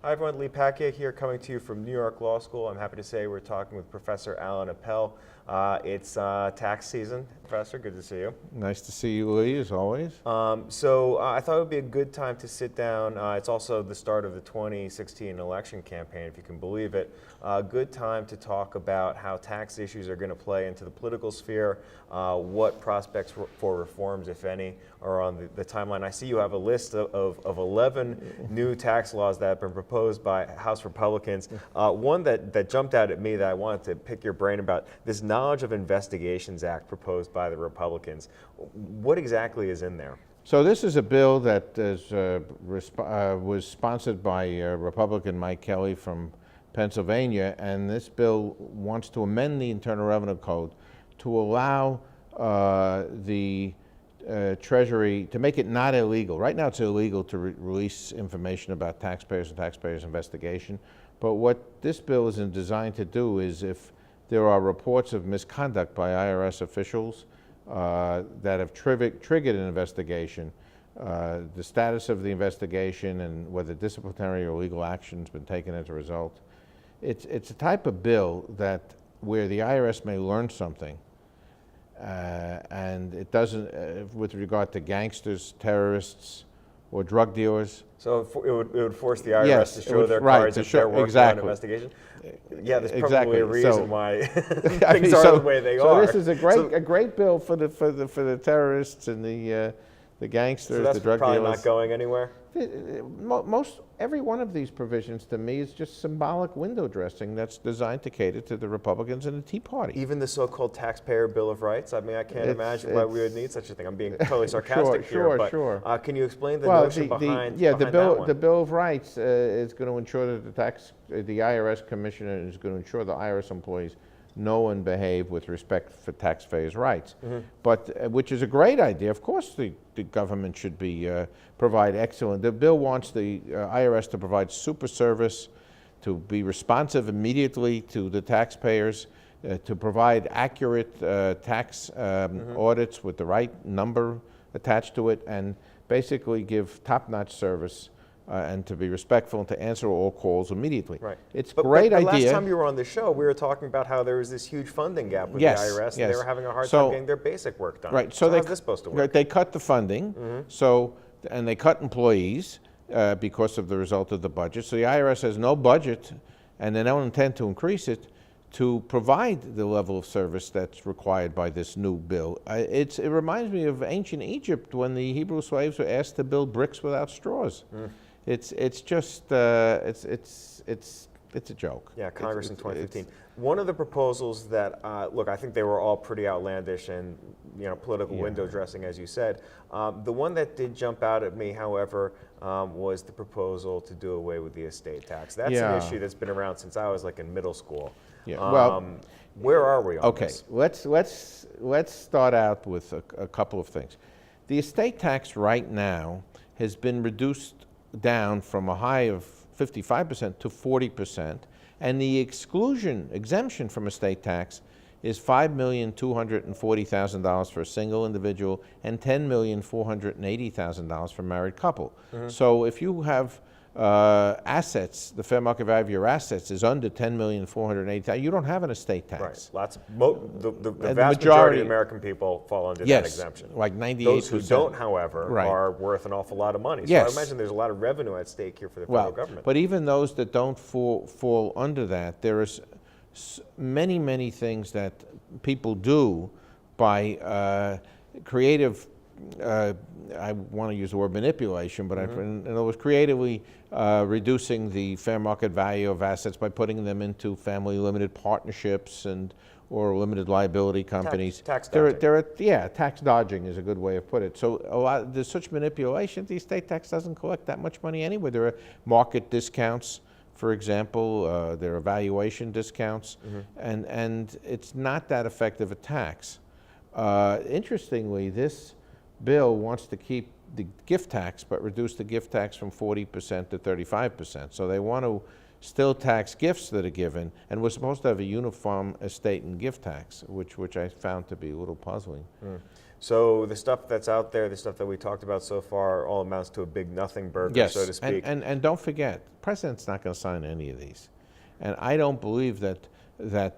Hi everyone, Lee Pacchia here coming to you from New York Law School. I'm happy to say we're talking with Professor Appel. It's tax season. Professor, good to see you. Nice to see you, Lee, as always. I thought it would be a good time to sit down. It's also the start of the 2016 election campaign, if you can believe it. A good time to talk about how tax issues are going to play into the political sphere, what prospects for reforms, if any, are on the timeline. I see you have a list of 11 new tax laws that have been proposed by House Republicans. One that jumped out at me that I wanted to pick your brain about, this Knowledge of Investigations Act proposed by the Republicans. What exactly is in there? So this is a bill that was sponsored by Republican Mike Kelly from Pennsylvania, and this bill wants to amend the Internal Revenue Code to allow the Treasury to make it not illegal. Right now it's illegal to release information about taxpayers and taxpayers' investigation, but what this bill is designed to do is, if there are reports of misconduct by IRS officials that have triggered an investigation, the status of the investigation and whether disciplinary or legal action has been taken as a result. It's a type of bill that where the IRS may learn something, and it doesn't, with regard to gangsters, terrorists, or drug dealers. So it would force the IRS to show their cards if they're working on an investigation? Yeah, there's probably a reason why things are the way they are. So this is a great bill for the terrorists and the gangsters, the drug dealers. So that's probably not going anywhere? Every one of these provisions, to me, is just symbolic window dressing that's designed to cater to the Republicans and the Tea Party. Even the so-called Taxpayer Bill of Rights? I mean, I can't imagine why we would need such a thing. I'm being totally sarcastic here, but can you explain the notion behind that one? The Bill of Rights is going to ensure that the IRS Commissioner is going to ensure the IRS employees know and behave with respect for taxpayers' rights. But which is a great idea. Of course the government should provide excellent. The bill wants the IRS to provide super service, to be responsive immediately to the taxpayers, to provide accurate tax audits with the right number attached to it, and basically give top-notch service and to be respectful and to answer all calls immediately. Right. It's a great idea. Last time you were on the show, we were talking about how there was this huge funding gap with the IRS, and they were having a hard time getting their basic work done. Right. So how's this supposed to work? Right, they cut the funding, and they cut employees because of the result of the budget. So the IRS has no budget, and they don't intend to increase it, to provide the level of service that's required by this new bill. It reminds me of ancient Egypt when the Hebrew slaves were asked to build bricks without straws. It's just it's a joke. Yeah, Congress in 2015. One of the proposals that look, I think they were all pretty outlandish and political window dressing, as you said. The one that did jump out at me, however, was the proposal to do away with the estate tax. That's an issue that's been around since I was in middle school. Where are we on this? Let's start out with a couple of things. The estate tax right now has been reduced down from a high of 55% to 40%, and the exemption from estate tax is $5,240,000 for a single individual and $10,480,000 for a married couple. So if you have assets, the fair market value of your assets is under $10,480,000, you don't have an estate tax. Right. The vast majority of American people fall under that exemption. Like 98%. Those who don't, however, are worth an awful lot of money. So I imagine there's a lot of revenue at stake here for the federal government. But even those that don't fall under that, there is many things that people do by creative, I want to use the word manipulation, but in other words, creatively reducing the fair market value of assets by putting them into family limited partnerships or limited liability companies. Tax dodging. Tax dodging is a good way of putting it. So there's such manipulation. The estate tax doesn't collect that much money anyway. There are market discounts, for example, there are valuation discounts, and it's not that effective a tax. Interestingly, this bill wants to keep the gift tax, but reduce the gift tax from 40% to 35%. So they want to still tax gifts that are given, and we're supposed to have a uniform estate and gift tax, which I found to be a little puzzling. So the stuff that's out there, the stuff that we talked about so far, all amounts to a big nothing burger, Yes, so to speak. and don't forget, the president's not going to sign any of these. And I don't believe that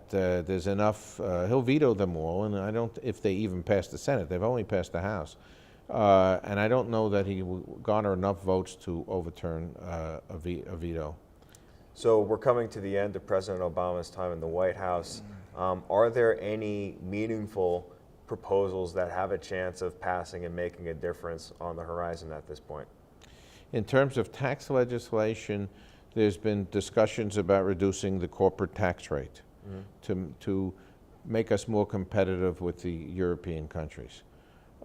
there's enough, he'll veto them all, and I don't, if they even pass the Senate, they've only passed the House. And I don't know that he will garner enough votes to overturn a veto. So we're coming to the end of President Obama's time in the White House. Are there any meaningful proposals that have a chance of passing and making a difference on the horizon at this point? In terms of tax legislation, there's been discussions about reducing the corporate tax rate to make us more competitive with the European countries.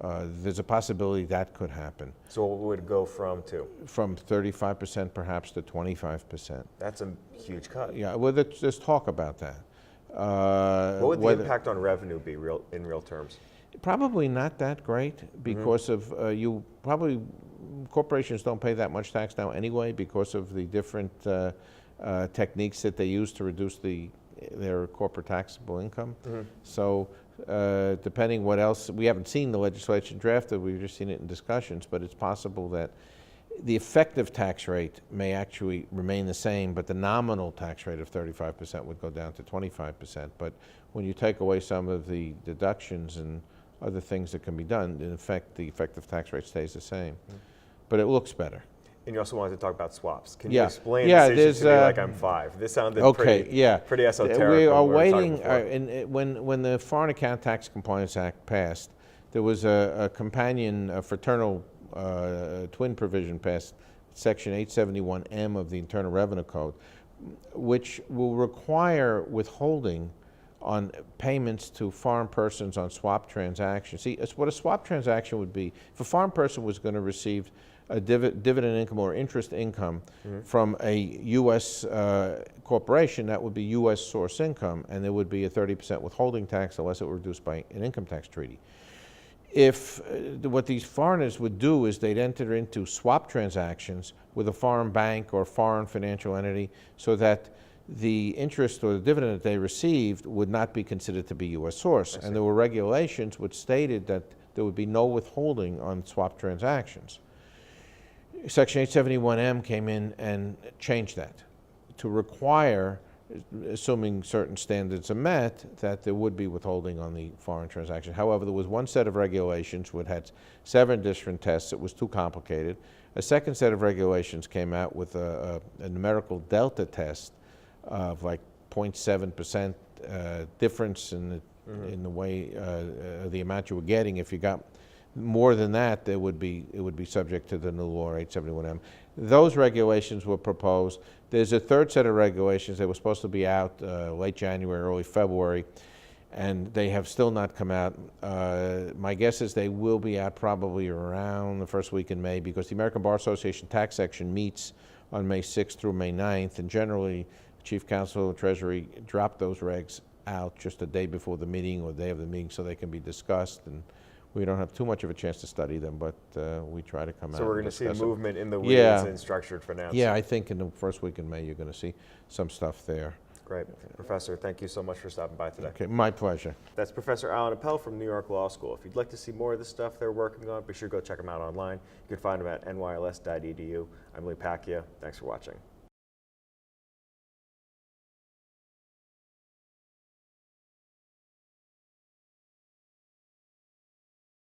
There's a possibility that could happen. So what would it go from to? From 35% perhaps to 25%. That's a huge cut. Yeah, well, let's talk about that. What would the impact on revenue be in real terms? Probably not that great because of corporations don't pay that much tax now anyway because of the different techniques that they use to reduce their corporate taxable income. So depending what else, we haven't seen the legislation drafted, we've just seen it in discussions, but it's possible that the effective tax rate may actually remain the same, but the nominal tax rate of 35% would go down to 25%. But when you take away some of the deductions and other things that can be done, in effect, the effective tax rate stays the same. But it looks better. And you also wanted to talk about swaps. Can Yeah. you explain Yeah, this issue to me there's, like I'm 5? This sounded Okay, pretty esoteric. We are when were talking waiting, before. when the Foreign Account Tax Compliance Act passed, there was a companion, a fraternal twin provision passed, Section 871M of the Internal Revenue Code, which will require withholding on payments to foreign persons on swap transactions. See, what a swap transaction would be, if a foreign person was going to receive a dividend income or interest income from a U.S. Corporation, that would be U.S. source income, and there would be a 30% withholding tax unless it were reduced by an income tax treaty. If what these foreigners would do is they'd enter into swap transactions with a foreign bank or foreign financial entity so that the interest or the dividend that they received would not be considered to be U.S. source. And there were regulations which stated that there would be no withholding on swap transactions. Section 871M came in and changed that to require, assuming certain standards are met, that there would be withholding on the foreign transaction. However, there was one set of regulations which had 7 different tests. It was too complicated. A second set of regulations came out with a numerical delta test of like 0.7% difference in the way the amount you were getting. If you got more than that, it would be subject to the new law 871M. Those regulations were proposed. There's a third set of regulations. They were supposed to be out late January, early February, and they have still not come out. My guess is they will be out probably around the first week in May, because the American Bar Association tax section meets on May 6th through May 9th, and generally Chief Counsel of Treasury dropped those regs out just a day before the meeting or the day of the meeting so they can be discussed. And we don't have too much of a chance to study them, but we try to come out. So we're going to see movement in the weeds in structured finance. Yeah, I think in the first week in May you're going to see some stuff there. Great. Professor, thank you so much for stopping by today. Okay, my pleasure. That's Professor Alan Appel from New York Law School. If you'd like to see more of the stuff they're working on, be sure to go check them out online. You can find them at nyls.edu. I'm Lee Pacchia. Thanks for watching.